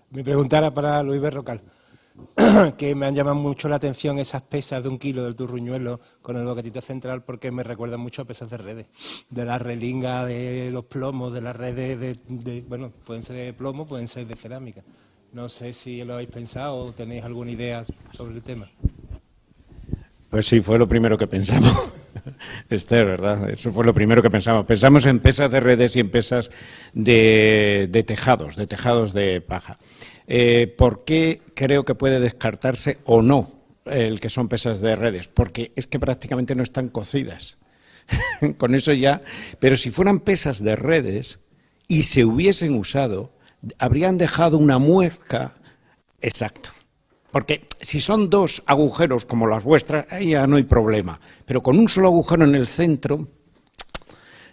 Mi pregunta era para Luis Berrocal, que me han llamado mucho la atención esas pesas de 1 kilo del turruñuelo con el bocatito central, porque me recuerdan mucho a pesas de redes, de la relinga, de los plomos, de las redes, bueno, pueden ser de plomo, pueden ser de cerámica. No sé si lo habéis pensado o tenéis alguna idea sobre el tema. Pues sí, fue lo primero que pensamos, Esther, ¿verdad? Eso fue lo primero que pensamos. Pensamos en pesas de redes y en pesas de tejados de paja. ¿Por qué creo que puede descartarse o no el que son pesas de redes? Porque es que prácticamente no están cocidas. Con eso ya. Pero si fueran pesas de redes y se hubiesen usado, habrían dejado una muesca exacta. Porque si son 2 agujeros como las vuestras, ahí ya no hay problema. Pero con un solo agujero en el centro,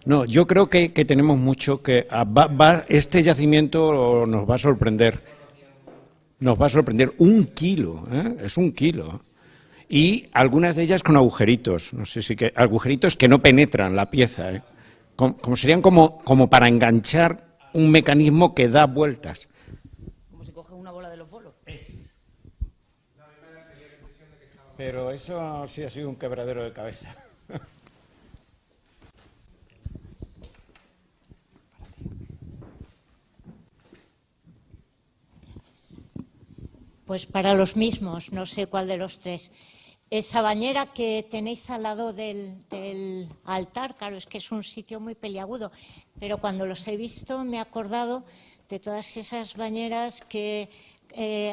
no, yo creo que tenemos mucho que... este yacimiento nos va a sorprender. Nos va a sorprender 1 kilo, es 1 kilo. Y algunas de ellas con agujeritos, no sé si que agujeritos que no penetran la pieza, como serían como para enganchar un mecanismo que da vueltas. Como si coge una bola de los bolos. Pero eso sí ha sido un quebradero de cabeza. Pues para los mismos, no sé cuál de los tres. Esa bañera que tenéis al lado del altar, claro, es que es un sitio muy peliagudo, pero cuando los he visto me he acordado de todas esas bañeras que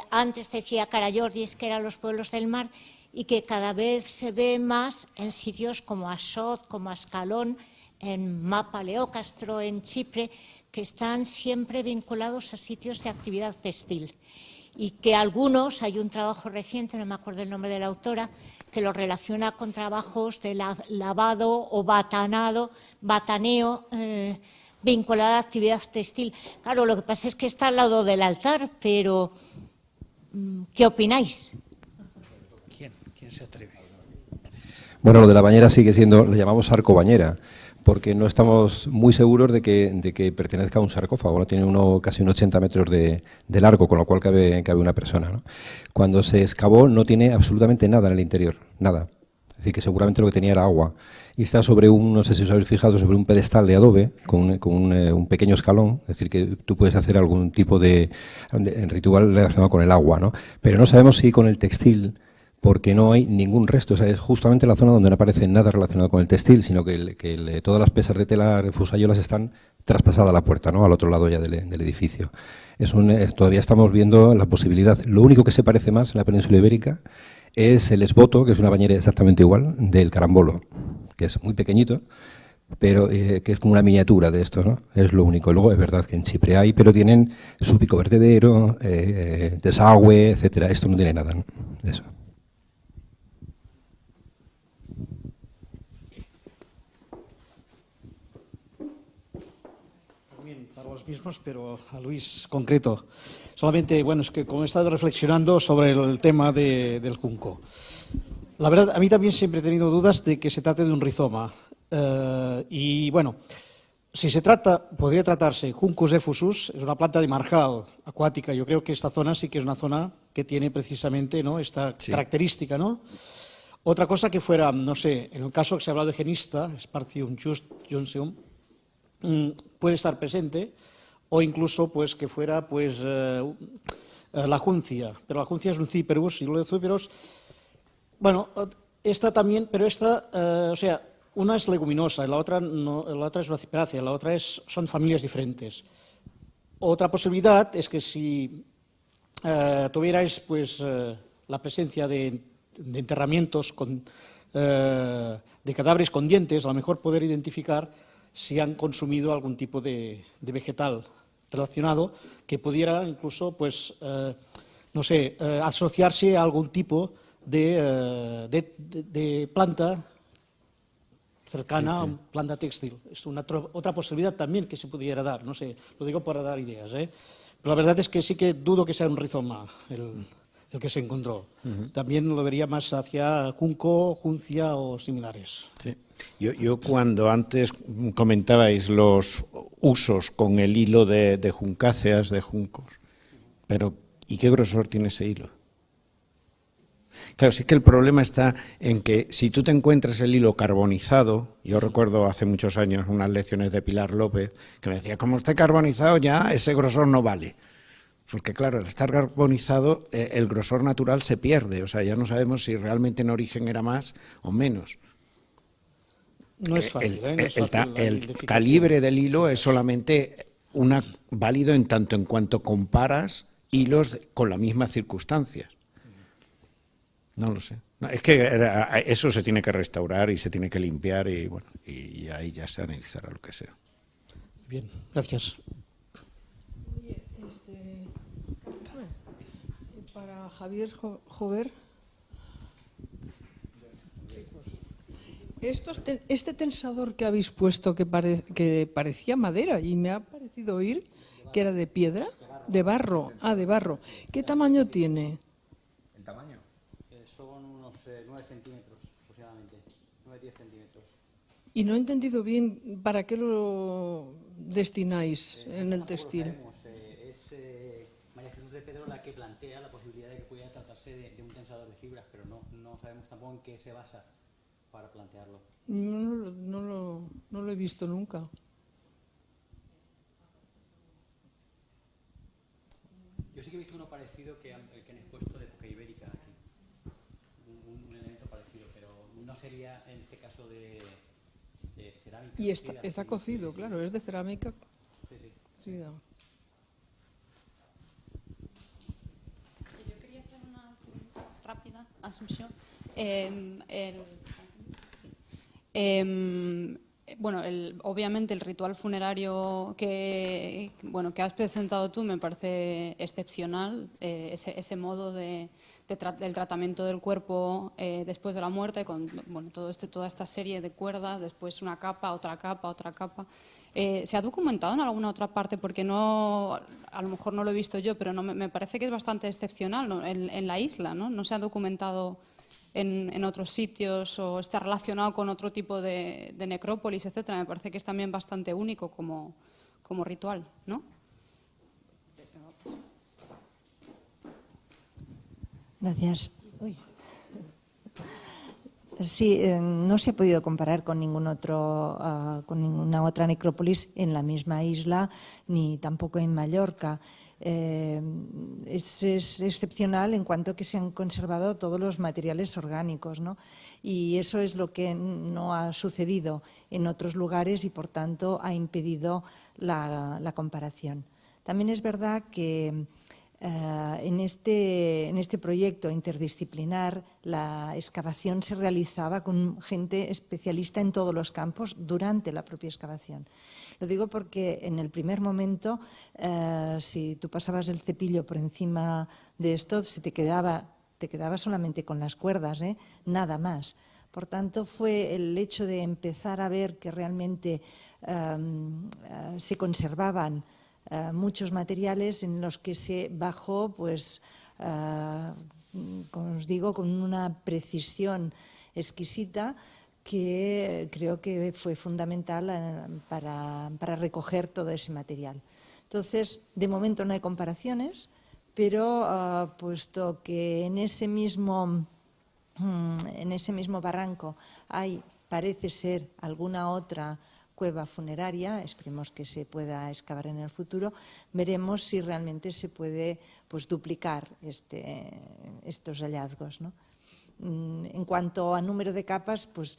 antes decía Karajordis, que eran los pueblos del mar, y que cada vez se ve más en sitios como Asot, como Ascalón, en Mapa Leócastro, en Chipre, que están siempre vinculados a sitios de actividad textil. Y que algunos, hay un trabajo reciente, no me acuerdo el nombre de la autora, que lo relaciona con trabajos de lavado o bataneo vinculado a actividad textil. Claro, lo que pasa es que está al lado del altar, pero ¿qué opináis? ¿Quién se atreve? Bueno, lo de la bañera sigue siendo, le llamamos arcobañera, porque no estamos muy seguros de que pertenezca a un sarcófago, ¿no? Tiene casi 80 metros de largo, con lo cual cabe una persona, ¿no? Cuando se excavó no tiene absolutamente nada en el interior, nada. Es decir, que seguramente lo que tenía era agua. Y está sobre no sé si os habéis fijado, sobre un pedestal de adobe con un pequeño escalón, es decir, que tú puedes hacer algún tipo de ritual relacionado con el agua, ¿no? Pero no sabemos si con el textil, porque no hay ningún resto. O sea, es justamente la zona donde no aparece nada relacionado con el textil, sino que todas las pesas de tela fusayolas están traspasadas a la puerta, ¿no? Al otro lado ya del edificio. Todavía estamos viendo la posibilidad. Lo único que se parece más en la península ibérica es el esboto, que es una bañera exactamente igual, del carambolo, que es muy pequeñito, pero que es como una miniatura de esto, ¿no? Es lo único. Luego es verdad que en Chipre hay, pero tienen su pico vertedero, desagüe, etcétera. Esto no tiene nada, ¿no? Eso. Mismos, pero a Luis concreto. Solamente, bueno, es que como he estado reflexionando sobre el tema del junco. La verdad, a mí también siempre he tenido dudas de que se trate de un rizoma. Y bueno, si podría tratarse Juncus effusus, es una planta de marjal acuática. Yo creo que esta zona sí que es una zona que tiene precisamente, ¿no?, esta característica, ¿no? Otra cosa que fuera, no sé, en el caso que se ha hablado de genista, Spartium junceum, puede estar presente, o incluso pues que fuera pues la juncia, pero la juncia es un ciperus, y lo de ciperus, bueno, esta también, pero esta, o sea, una es leguminosa, y la otra no, la otra es una ciperácea, la otra son familias diferentes. Otra posibilidad es que si tuvierais pues la presencia de enterramientos de cadáveres con dientes, a lo mejor poder identificar si han consumido algún tipo de vegetal relacionado que pudiera incluso, pues, no sé, asociarse a algún tipo de planta cercana a una planta textil. Es otra posibilidad también que se pudiera dar, no sé, lo digo para dar ideas, ¿eh? Pero la verdad es que sí que dudo que sea un rizoma el que se encontró. También lo vería más hacia junco, juncia o similares. Sí. Yo cuando antes comentabais los usos con el hilo de juncáceas, de juncos, Pero, ¿y qué grosor tiene ese hilo? Claro, sí que el problema está en que si tú te encuentras el hilo carbonizado, yo recuerdo hace muchos años unas lecciones de Pilar López que me decía, como esté carbonizado ya ese grosor no vale. Porque claro, al estar carbonizado el grosor natural se pierde, o sea, ya no sabemos si realmente en origen era más o menos. No es fácil, ¿eh? No es fácil la El identificación. calibre del hilo es solamente válido en tanto en cuanto comparas hilos con las mismas circunstancias. No lo sé. No, es que eso se tiene que restaurar y se tiene que limpiar y bueno, y ahí ya se analizará lo que sea. Bien, gracias. Para Javier Jover, este tensador que habéis puesto que parecía madera y me ha parecido oír que era de piedra, de barro. Ah, de barro. ¿Qué tamaño tiene? ¿El tamaño? Son unos 9 centímetros aproximadamente, 9-10 centímetros. Y no he entendido bien para qué lo destináis en el textil. Es María Jesús de Pedro la que plantea la posibilidad de que pudiera tratarse de un tensador de fibras, pero no sabemos tampoco en qué se basa para plantearlo. No lo he visto nunca. Yo sí que he visto uno parecido que el que han expuesto de época ibérica, aquí. Un elemento parecido, pero no sería en este caso de cerámica. Y está cocido, claro, es de cerámica. Sí, sí. cocida. Yo quería hacer una pregunta rápida, Asunción. Bueno, obviamente el ritual funerario que has presentado tú me parece excepcional, ese modo del tratamiento del cuerpo después de la muerte, con toda esta serie de cuerdas, después una capa, otra capa, otra capa. ¿Se ha documentado en alguna otra parte? Porque a lo mejor no lo he visto yo, pero me parece que es bastante excepcional, ¿no? en la isla, ¿no? No se ha documentado en otros sitios o está relacionado con otro tipo de necrópolis, etcétera. Me parece que es también bastante único como ritual, ¿no? Gracias. Uy. Sí, no se ha podido comparar con con ninguna otra necrópolis en la misma isla, ni tampoco en Mallorca. Es excepcional en cuanto que se han conservado todos los materiales orgánicos, ¿no? Y eso es lo que no ha sucedido en otros lugares y, por tanto, ha impedido la comparación. También es verdad que en este proyecto interdisciplinar la excavación se realizaba con gente especialista en todos los campos durante la propia excavación. Lo digo porque en el primer momento, si tú pasabas el cepillo por encima de esto, te quedaba solamente con las cuerdas, nada más. Por tanto, fue el hecho de empezar a ver que realmente se conservaban muchos materiales en los que se bajó, pues, como os digo, con una precisión exquisita que creo que fue fundamental para recoger todo ese material. Entonces, de momento no hay comparaciones, pero puesto que en ese mismo barranco parece ser alguna otra cueva funeraria, esperemos que se pueda excavar en el futuro, veremos si realmente se puede, pues, duplicar estos hallazgos, ¿no? En cuanto a número de capas, pues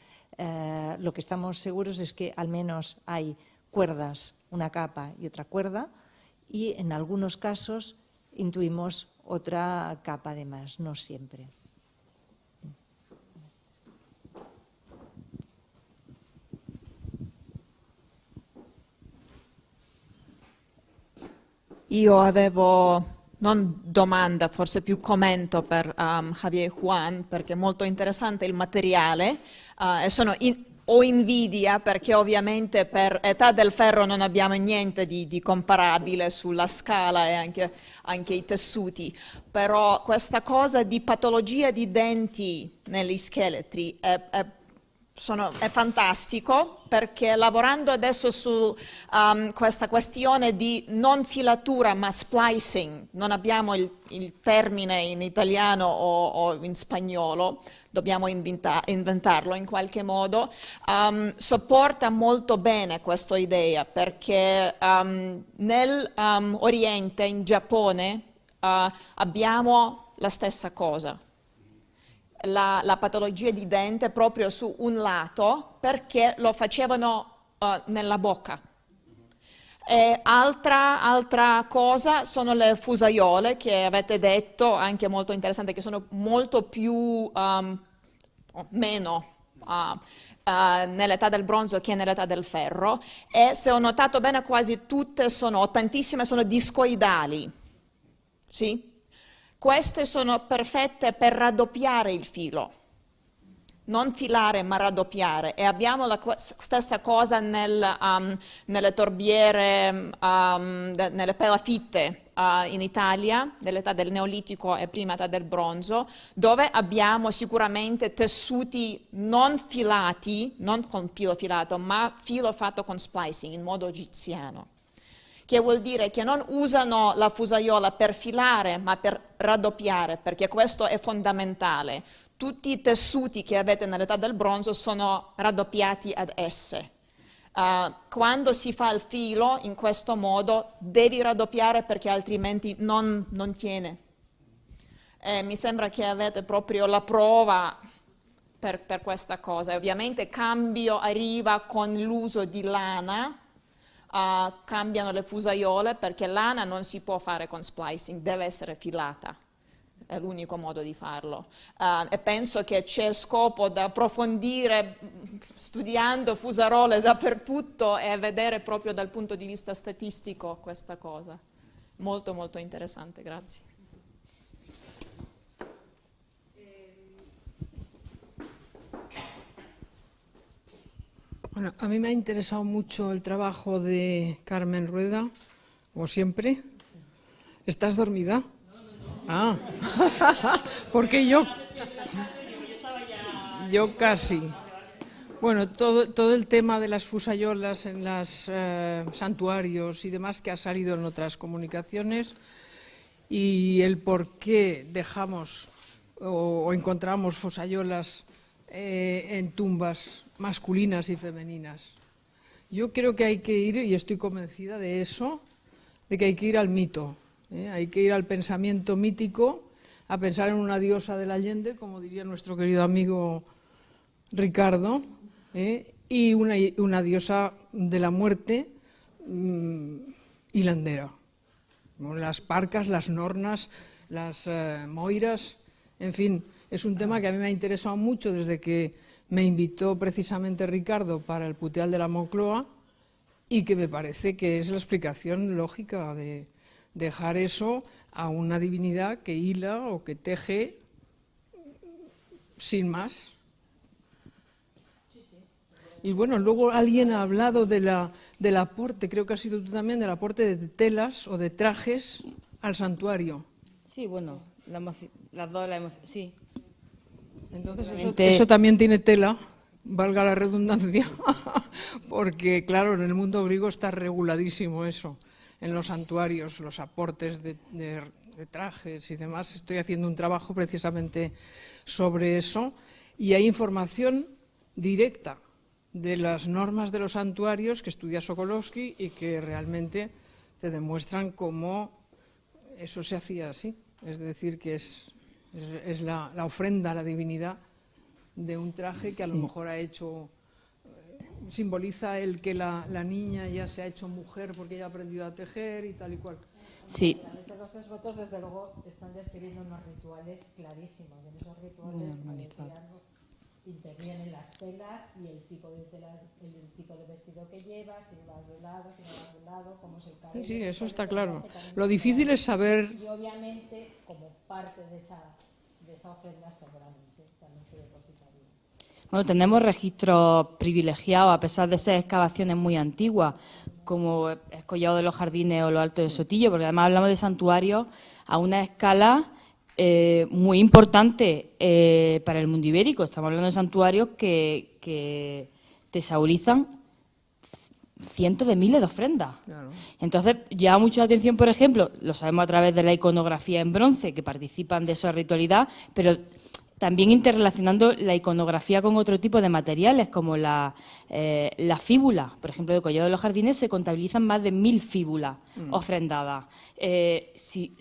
lo que estamos seguros es que al menos hay cuerdas, una capa y otra cuerda, y en algunos casos intuimos otra capa además, no siempre. Io avevo, non domanda, forse più commento per Javier Juan, perché è molto interessante il materiale e ho invidia perché ovviamente per Età del Ferro non abbiamo niente di comparabile sulla scala e anche i tessuti, però questa cosa di patologia di denti negli scheletri è è fantastico, perché lavorando adesso su questa questione di non filatura ma splicing, non abbiamo il termine in italiano o in spagnolo, dobbiamo inventarlo in qualche modo, sopporta molto bene questa idea, perché nel Oriente, in Giappone, abbiamo la stessa cosa. La patologia di dente proprio su un lato, perché lo facevano nella bocca. E altra cosa sono le fusaiole, che avete detto, anche molto interessante, che sono molto più meno nell'età del bronzo che nell'età del ferro, e se ho notato bene quasi tutte tantissime sono discoidali, sì? Queste sono perfette per raddoppiare il filo, non filare ma raddoppiare, e abbiamo la stessa cosa nelle torbiere, nelle palafitte in Italia, nell'età del Neolitico e prima età del bronzo, dove abbiamo sicuramente tessuti non filati, non con filo filato, ma filo fatto con splicing in modo egiziano, che vuol dire che non usano la fusaiola per filare ma per raddoppiare, perché questo è fondamentale. Tutti i tessuti che avete nell'età del bronzo sono raddoppiati ad S. Quando si fa il filo in questo modo devi raddoppiare, perché altrimenti non tiene. Mi sembra che avete proprio la prova per questa cosa. Ovviamente cambio arriva con l'uso di lana, cambiano le fusaiole, perché lana non si può fare con splicing, deve essere filata, è l'unico modo di farlo, e penso che c'è scopo da approfondire studiando fusarole dappertutto e vedere proprio dal punto di vista statistico questa cosa. Molto molto interessante, grazie. Bueno, a mí me ha interesado mucho el trabajo de Carmen Rueda, como siempre. ¿Estás dormida? Ah, porque yo casi. Bueno, todo el tema de las fusayolas en los santuarios y demás que ha salido en otras comunicaciones, y el por qué dejamos o encontramos fusayolas en tumbas masculinas y femeninas. Yo creo que hay que ir, y estoy convencida de eso, de que hay que ir al mito, hay que ir al pensamiento mítico, a pensar en una diosa del Allende, como diría nuestro querido amigo Ricardo, y una diosa de la muerte hilandera. Las parcas, las nornas, las moiras, en fin, es un tema que a mí me ha interesado mucho desde que me invitó precisamente Ricardo para el puteal de la Moncloa, y que me parece que es la explicación lógica de dejar eso a una divinidad que hila o que teje sin más. Y bueno, luego alguien ha hablado del aporte, creo que has sido tú también, del aporte de telas o de trajes al santuario. Sí, bueno, las dos, sí. Entonces eso también tiene tela, valga la redundancia, porque claro, en el mundo griego está reguladísimo eso, en los santuarios, los aportes de trajes y demás. Estoy haciendo un trabajo precisamente sobre eso, y hay información directa de las normas de los santuarios que estudia Sokolowski y que realmente te demuestran cómo eso se hacía así. Es decir, que es la ofrenda a la divinidad de un traje que a lo mejor ha hecho, simboliza el que la niña ya se ha hecho mujer porque ya ha aprendido a tejer y tal y cual. Sí. Los esvotos, desde luego, están describiendo unos rituales clarísimos. En esos rituales intervienen las telas y el tipo de telas, el tipo de vestido que llevas, si no vas de un lado, si no vas de un lado, cómo es el cabello. Sí, eso está claro. Lo difícil es saber. Y obviamente, como parte de esa ofrenda, seguramente también se depositaría. Bueno, tenemos registros privilegiados, a pesar de ser excavaciones muy antiguas, como el Collado de los Jardines o los Altos de Sotillo, porque además hablamos de santuarios a una escala muy importante para el mundo ibérico. Estamos hablando de santuarios que que tesaurizan cientos de miles de ofrendas. Claro. Entonces, llama mucho la atención, por ejemplo, lo sabemos a través de la iconografía en bronce, que participan de esa ritualidad, pero también interrelacionando la iconografía con otro tipo de materiales, como la fíbula. Por ejemplo, de Collado de los Jardines se contabilizan más de 1000 fíbulas ofrendadas.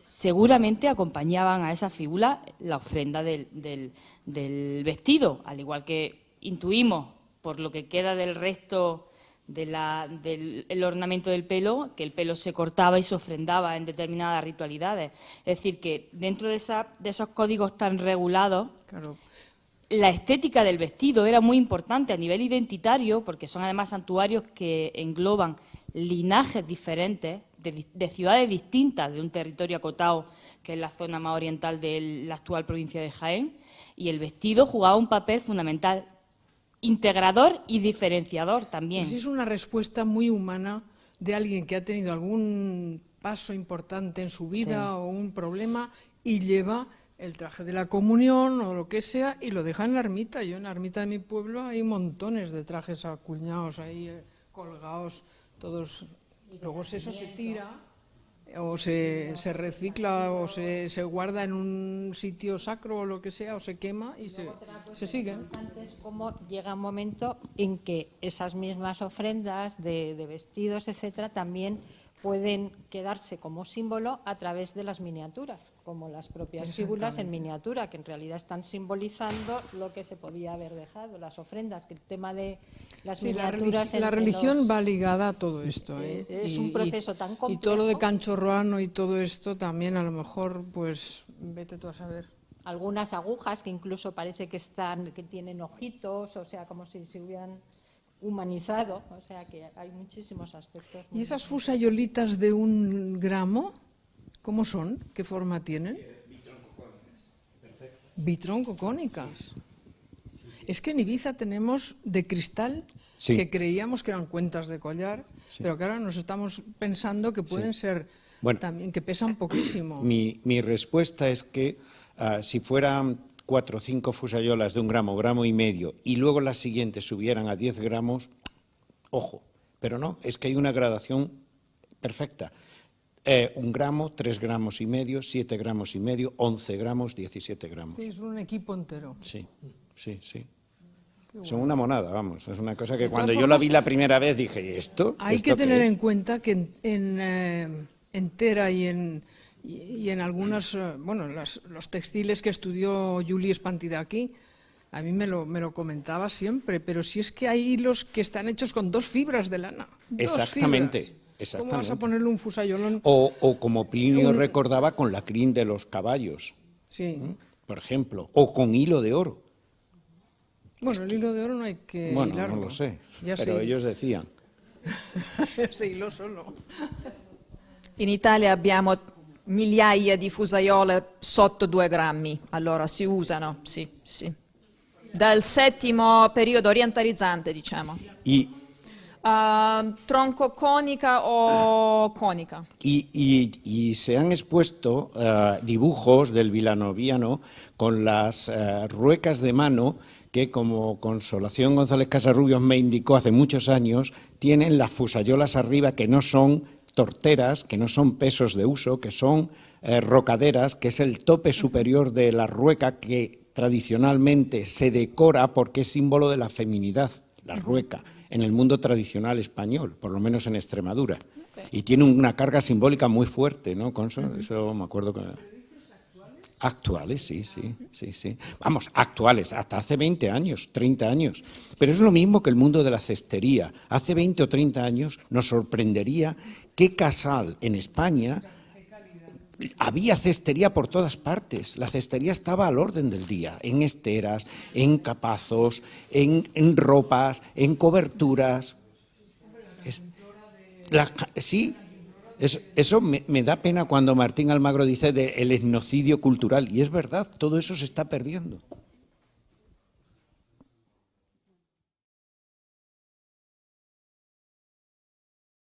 Seguramente acompañaban a esa fíbula la ofrenda del vestido, al igual que intuimos, por lo que queda del resto del ornamento del pelo, que el pelo se cortaba y se ofrendaba en determinadas ritualidades. Es decir, que dentro de esos códigos tan regulados, Claro. la estética del vestido era muy importante a nivel identitario, porque son además santuarios que engloban linajes diferentes, de ciudades distintas, de un territorio acotado, que es la zona más oriental de la actual provincia de Jaén, y el vestido jugaba un papel fundamental, integrador y diferenciador también. Pues es una respuesta muy humana de alguien que ha tenido algún paso importante en su vida o un problema y lleva el traje de la comunión o lo que sea y lo deja en la ermita. Yo en la ermita de mi pueblo hay montones de trajes acuñados ahí colgados, todos. Luego eso se tira o se recicla o se guarda en un sitio sacro o lo que sea, o se quema y se sigue. Antes, como llega un momento en que esas mismas ofrendas de vestidos, etcétera, también pueden quedarse como símbolo a través de las miniaturas, como las propias fíbulas en miniatura, que en realidad están simbolizando lo que se podía haber dejado, las ofrendas, que el tema de las miniaturas... La religión va ligada a todo esto. Es un proceso tan complejo. Y todo lo de Canchorroano y todo esto también, a lo mejor, pues, vete tú a saber. Algunas agujas que incluso parece que tienen ojitos, o sea, como si se hubieran humanizado, o sea que hay muchísimos aspectos. ¿Y esas fusayolitas de 1 gramo, cómo son? ¿Qué forma tienen? Bitroncocónicas. Es que en Ibiza tenemos de cristal que creíamos que eran cuentas de collar, pero que ahora nos estamos pensando que pueden ser también, que pesan poquísimo. Mi respuesta es que si fueran 4 o 5 fusayolas de 1 gramo, gramo y medio, y luego las siguientes subieran a 10 gramos, ojo, pero no, es que hay una gradación perfecta. 1 gramo, 3 gramos y medio, 7 gramos y medio, 11 gramos, 17 gramos. Sí, es un equipo entero. Sí. Son una monada, vamos. Es una cosa que cuando yo la vi la primera vez dije, ¿y esto? Hay que tener en cuenta que en Tera y en algunos, los textiles que estudió Juli Spantidaki, a mí me lo comentaba siempre, pero si es que hay hilos que están hechos con 2 fibras de lana. Exactamente. ¿Cómo vas a ponerle un fusayolón? O como Plinio recordaba, con la crin de los caballos, por ejemplo, o con hilo de oro. Bueno, el hilo de oro no hay que hilarlo. Bueno, no lo sé, Ya pero ellos decían. Se hiló solo. In Italia abbiamo migliaia di fusaiole sotto 2 grammi, allora si usano, sì. Dal 7° periodo orientalizzante, diciamo. Tronco cónica o cónica. Y se han expuesto dibujos del vilanoviano con las ruecas de mano que, como Consolación González Casarrubios me indicó hace muchos años, tienen las fusayolas arriba que no son torteras, que no son pesos de uso, que son rocaderas, que es el tope superior de la rueca que tradicionalmente se decora porque es símbolo de la feminidad, la rueca, en el mundo tradicional español, por lo menos en Extremadura. Y tiene una carga simbólica muy fuerte, ¿no, Conso? Eso me acuerdo que... Actuales, sí. Vamos, actuales, hasta hace 20 años, 30 años. Pero es lo mismo que el mundo de la cestería. Hace 20 o 30 años nos sorprendería qué casal en España había cestería por todas partes. La cestería estaba al orden del día, en esteras, en capazos, en ropas, en coberturas. Sí. Eso me da pena cuando Martín Almagro dice del etnocidio cultural, y es verdad, todo eso se está perdiendo.